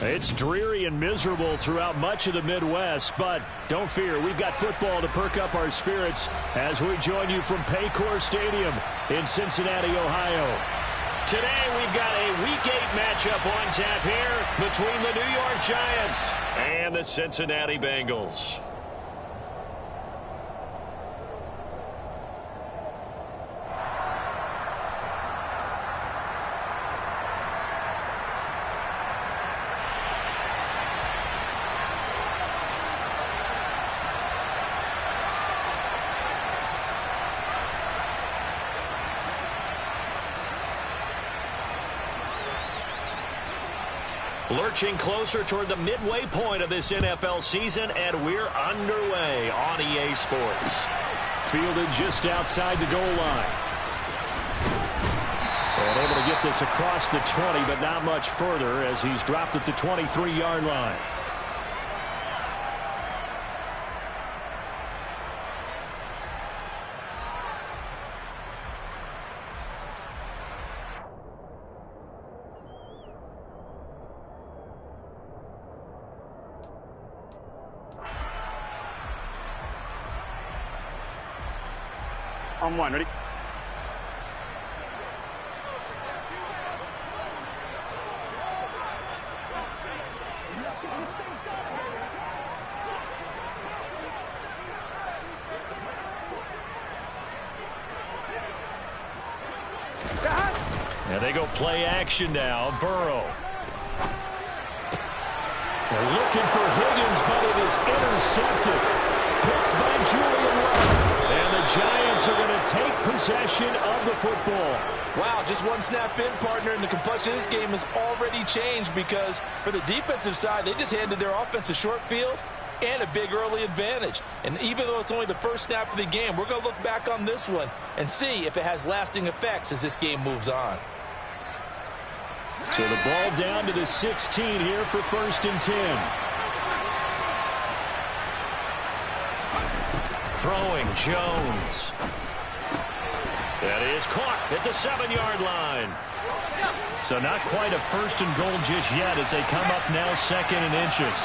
It's dreary and miserable throughout much of the Midwest, but don't fear, we've got football to perk up our spirits as we join you from Paycor Stadium in Cincinnati, Ohio. Today we've got a Week 8 matchup on tap here between the New York Giants and the Cincinnati Bengals. Lurching closer toward the midway point of this NFL season, and we're underway on EA Sports. Fielded just outside the goal line. And able to get this across the 20, but not much further as he's dropped at the 23-yard line. On one, ready? And they go play action now. Burrow. They're looking for Higgins, but it is intercepted. Picked by Julian Love. And the Giants are going to take possession of the football. Wow, just one snap in, partner, and the complexion of this game has already changed because for the defensive side, they just handed their offense a short field and a big early advantage. And even though it's only the first snap of the game, we're going to look back on this one and see if it has lasting effects as this game moves on. So the ball down to the 16 here for 1st and 10. Throwing Jones. That is caught at the 7-yard line. So not quite a 1st and goal just yet as they come up now 2nd and inches.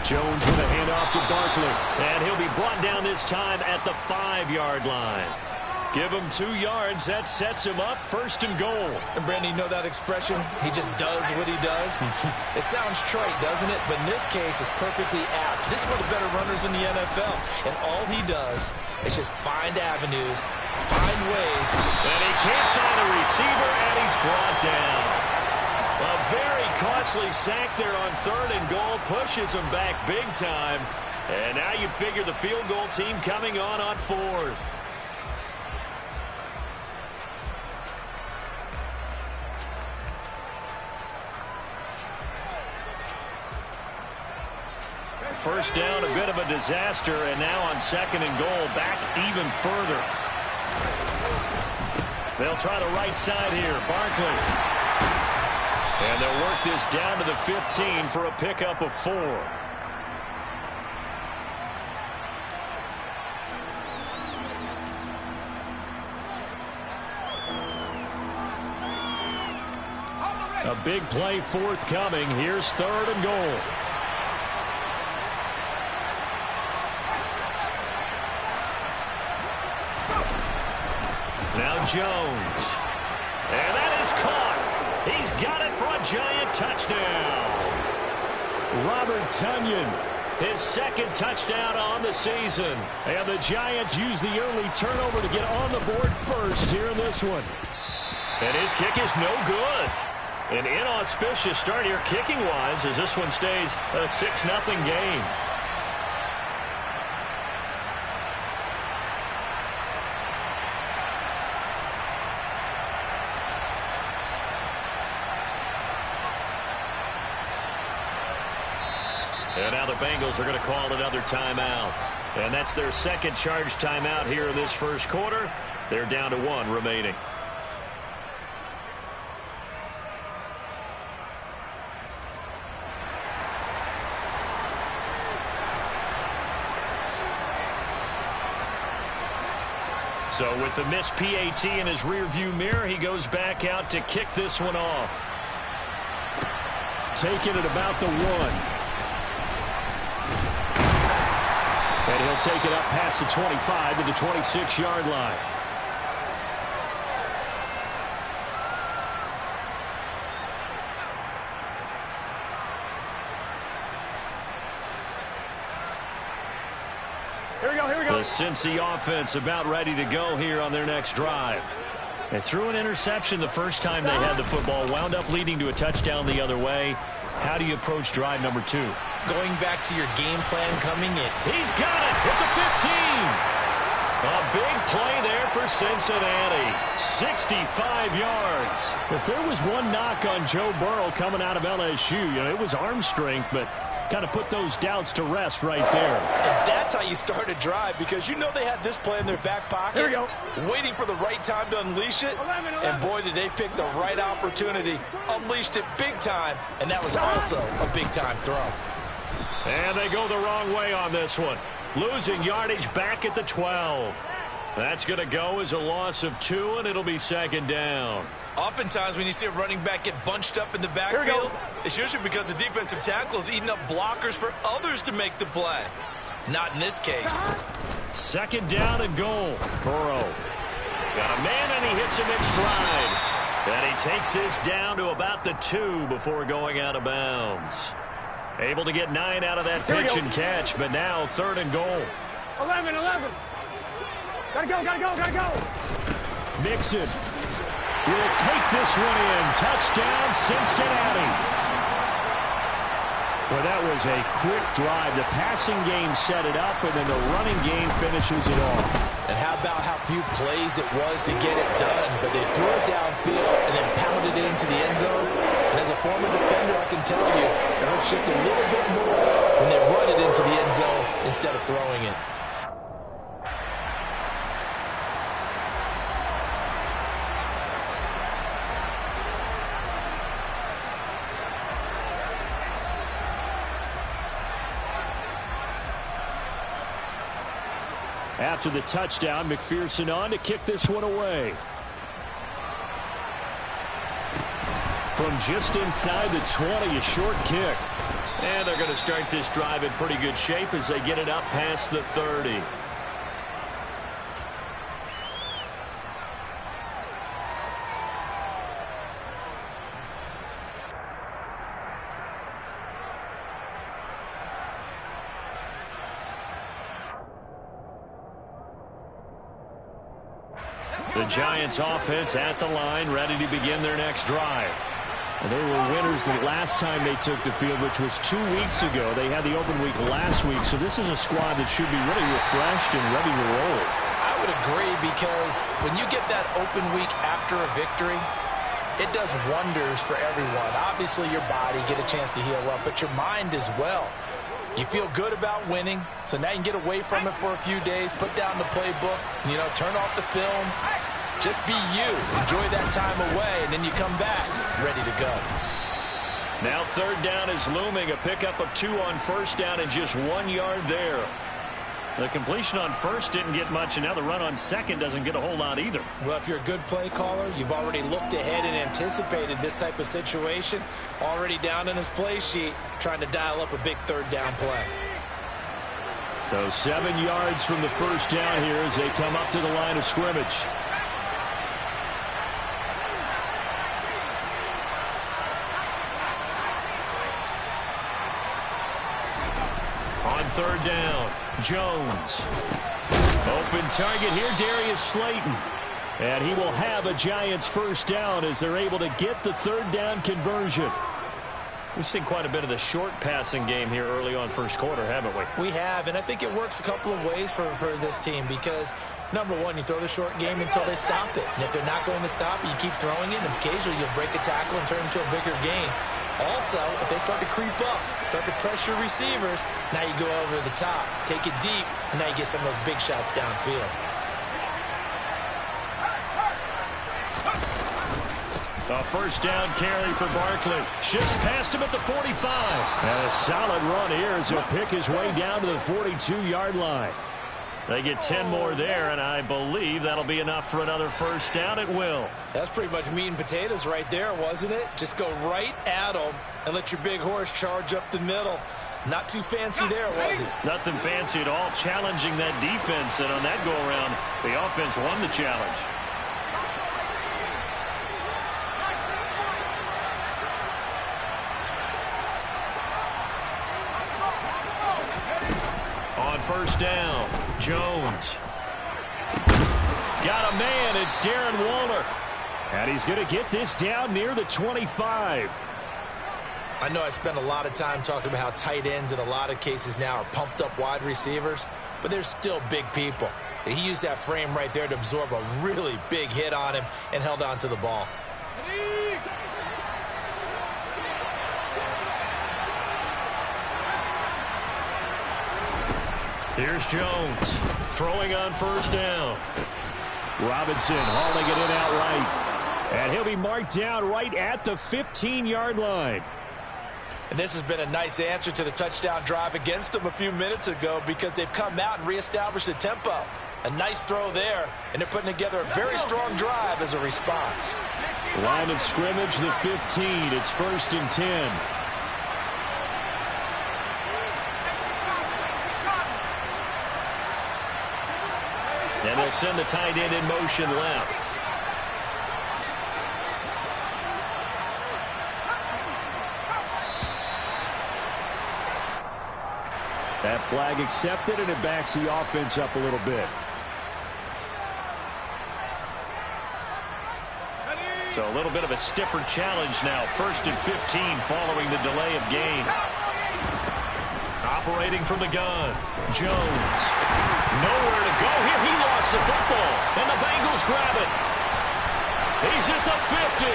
Jones with a handoff to Barkley. And he'll be brought down this time at the 5-yard line. Give him 2 yards. That sets him up 1st and goal. And Brandon, you know that expression? He just does what he does. It sounds trite, doesn't it? But in this case, it's perfectly apt. This is one of the better runners in the NFL. And all he does is just find avenues, find ways. And he can't find a receiver, and he's brought down. A very costly sack there on 3rd and goal. Pushes him back big time. And now you'd figure the field goal team coming on 4th. First down, a bit of a disaster, and now on 2nd and goal, back even further. They'll try the right side here, Barkley. And they'll work this down to the 15 for a pickup of 4. A big play forthcoming. Here's 3rd and goal. Now Jones. And that is caught. He's got it for a Giant touchdown. Robert Tonyan, his 2nd touchdown on the season. And the Giants use the early turnover to get on the board first here in this one. And his kick is no good. An inauspicious start here kicking-wise as this one stays a 6-0 game. And now the Bengals are going to call another timeout. And that's their 2nd charged timeout here in this 1st quarter. They're down to 1 remaining. So with the missed PAT in his rearview mirror, he goes back out to kick this one off. taken at about the 1. And he'll take it up past the 25 to the 26-yard line. Here we go, here we go. The Cincy offense about ready to go here on their next drive. They threw an interception the first time they had the football, wound up leading to a touchdown the other way. How do you approach drive number 2? Going back to your game plan coming in. He's got it at the 15. A big play there for Cincinnati. 65 yards. If there was one knock on Joe Burrow coming out of LSU, it was arm strength, but kind of put those doubts to rest right there. And that's how you start a drive, because they had this play in their back pocket. Here we go. Waiting for the right time to unleash it. 11. And boy, did they pick the right opportunity. Unleashed it big time. And that was also a big-time throw. And they go the wrong way on this one. Losing yardage back at the 12. That's going to go as a loss of 2, and it'll be second down. Oftentimes when you see a running back get bunched up in the backfield, it's usually because the defensive tackle is eating up blockers for others to make the play. Not in this case. Second down and goal. Burrow got a man, and he hits him in stride. And he takes this down to about the 2 before going out of bounds. Able to get 9 out of that pitch and catch, but now third and goal. 11. Gotta go. Mixon will take this one in. Touchdown, Cincinnati. Well, that was a quick drive. The passing game set it up, and then the running game finishes it off. And how about how few plays it was to get it done, but they threw it downfield and then pounded it into the end zone. And as a former defender, I can tell you, it hurts just a little bit more when they run it into the end zone instead of throwing it. After the touchdown, McPherson on to kick this one away. From just inside the 20, a short kick. And they're going to start this drive in pretty good shape as they get it up past the 30. The Giants offense at the line, ready to begin their next drive. And they were winners the last time they took the field, which was 2 weeks ago. They had the open week last week, so this is a squad that should be really refreshed and ready to roll. I would agree, because when you get that open week after a victory, it does wonders for everyone. Obviously, your body get a chance to heal up, but your mind as well. You feel good about winning, so now you can get away from it for a few days, put down the playbook, turn off the film. Just be you. Enjoy that time away, and then you come back ready to go. Now third down is looming. A pickup of 2 on first down and just 1 yard there. The completion on first didn't get much, and now the run on second doesn't get a whole lot either. Well, if you're a good play caller, you've already looked ahead and anticipated this type of situation. Already down in his play sheet, trying to dial up a big third down play. So 7 yards from the first down here as they come up to the line of scrimmage. On third down, Jones. Open target here, Darius Slayton. And he will have a Giants first down as they're able to get the third down conversion. We've seen quite a bit of the short passing game here early on first quarter, haven't we? We have, and I think it works a couple of ways for this team, because, number one, you throw the short game until they stop it. And if they're not going to stop it, you keep throwing it, and occasionally you'll break a tackle and turn it into a bigger gain. Also, if they start to creep up, start to pressure receivers, now you go over the top, take it deep, and now you get some of those big shots downfield. A first down carry for Barkley. Shifts past him at the 45. And a solid run here as he'll pick his way down to the 42-yard line. They get 10 more there, and I believe that'll be enough for another first down. It will. That's pretty much meat and potatoes right there, wasn't it? Just go right at them and let your big horse charge up the middle. Not too fancy there, was it? Nothing fancy at all, challenging that defense, and on that go-around, the offense won the challenge. On first down, Jones. Got a man, it's Darren Waller. And he's going to get this down near the 25. I know I spent a lot of time talking about how tight ends in a lot of cases now are pumped up wide receivers, but they're still big people. He used that frame right there to absorb a really big hit on him and held on to the ball. Here's Jones throwing on first down. Robinson hauling it in outright. And he'll be marked down right at the 15-yard line. And this has been a nice answer to the touchdown drive against them a few minutes ago because they've come out and reestablished the tempo. A nice throw there, and they're putting together a very strong drive as a response. Line of scrimmage, the 15. It's 1st and 10. And they'll send the tight end in motion left. That flag accepted, and it backs the offense up a little bit. So a little bit of a stiffer challenge now. 1st and 15 following the delay of game. Operating from the gun, Jones. Nowhere to go here. He lost the football, and the Bengals grab it. He's at the 50,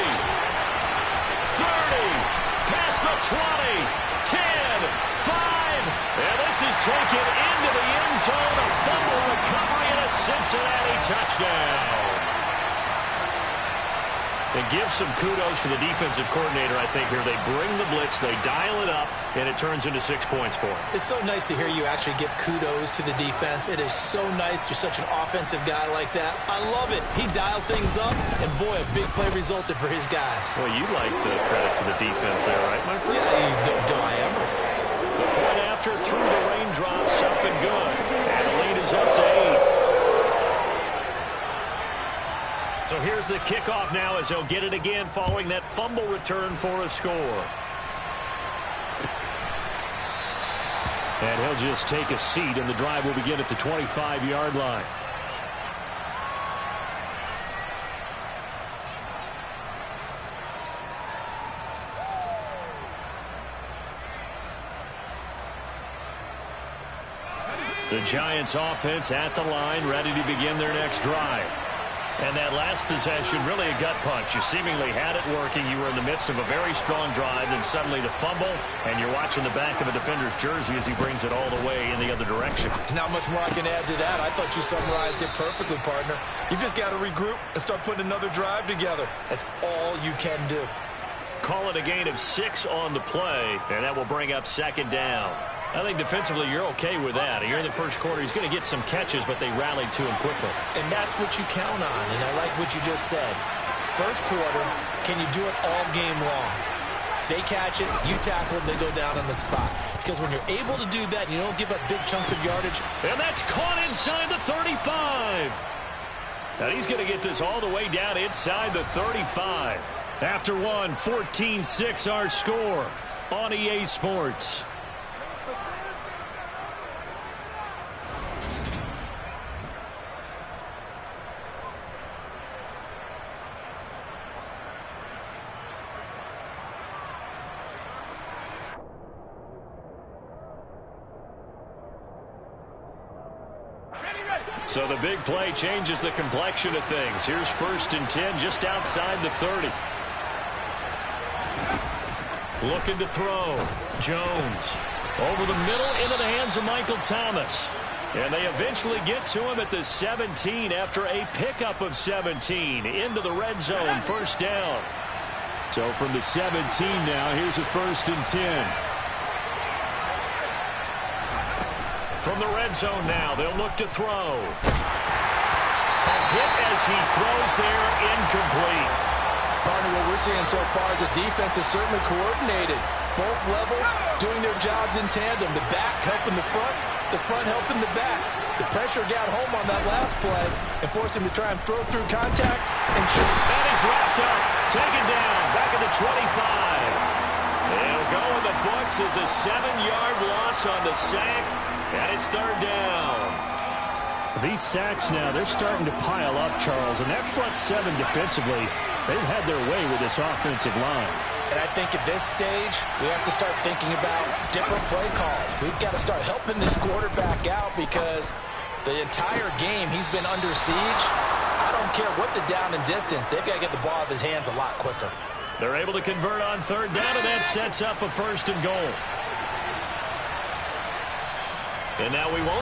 30, past the 20, 10, 5. And this is taken into the end zone. A fumble recovery and a Cincinnati touchdown. And give some kudos to the defensive coordinator, I think, here. They bring the blitz, they dial it up, and it turns into 6 points for him. It's so nice to hear you actually give kudos to the defense. It is so nice. You're such an offensive guy like that. I love it. He dialed things up, and boy, a big play resulted for his guys. Well, you like the credit to the defense there, right, my friend? Yeah, do I ever? The point after through the raindrops, up and good. And the lead is up to 8. So here's the kickoff now as they'll get it again following that fumble return for a score. And he'll just take a seat, and the drive will begin at the 25-yard line. The Giants offense at the line, ready to begin their next drive. And that last possession, really a gut punch. You seemingly had it working. You were in the midst of a very strong drive, then suddenly the fumble, and you're watching the back of a defender's jersey as he brings it all the way in the other direction. There's not much more I can add to that. I thought you summarized it perfectly, partner. You just got to regroup and start putting another drive together. That's all you can do. Call it a gain of 6 on the play, and that will bring up 2nd down. I think defensively you're okay with that. Here in the first quarter, he's going to get some catches, but they rallied to him quickly. And that's what you count on, and I like what you just said. First quarter, can you do it all game long? They catch it, you tackle them, they go down on the spot. Because when you're able to do that, and you don't give up big chunks of yardage. And that's caught inside the 35. And he's going to get this all the way down inside the 35. After one, 14-6 our score on EA Sports. So the big play changes the complexion of things. Here's 1st and 10 just outside the 30. Looking to throw. Jones over the middle into the hands of Michael Thomas. And they eventually get to him at the 17 after a pickup of 17 into the red zone. 1st down. So from the 17 now, here's a 1st and 10. From the red zone now, they'll look to throw. A hit as he throws there, incomplete. Partner, what we're seeing so far is the defense is certainly coordinated. both levels doing their jobs in tandem. The back helping the front helping the back. The pressure got home on that last play and forced him to try and throw through contact and shoot. And he's wrapped up, taken down, back at the 25. It'll go in the books as a 7-yard loss on the sack, and it's third down. These sacks now, they're starting to pile up, Charles, and that front seven defensively, they've had their way with this offensive line. And I think at this stage, we have to start thinking about different play calls. We've got to start helping this quarterback out because the entire game he's been under siege. I don't care what the down and distance. They've got to get the ball out of his hands a lot quicker. They're able to convert on third down, and that sets up a 1st and goal. And now we won't.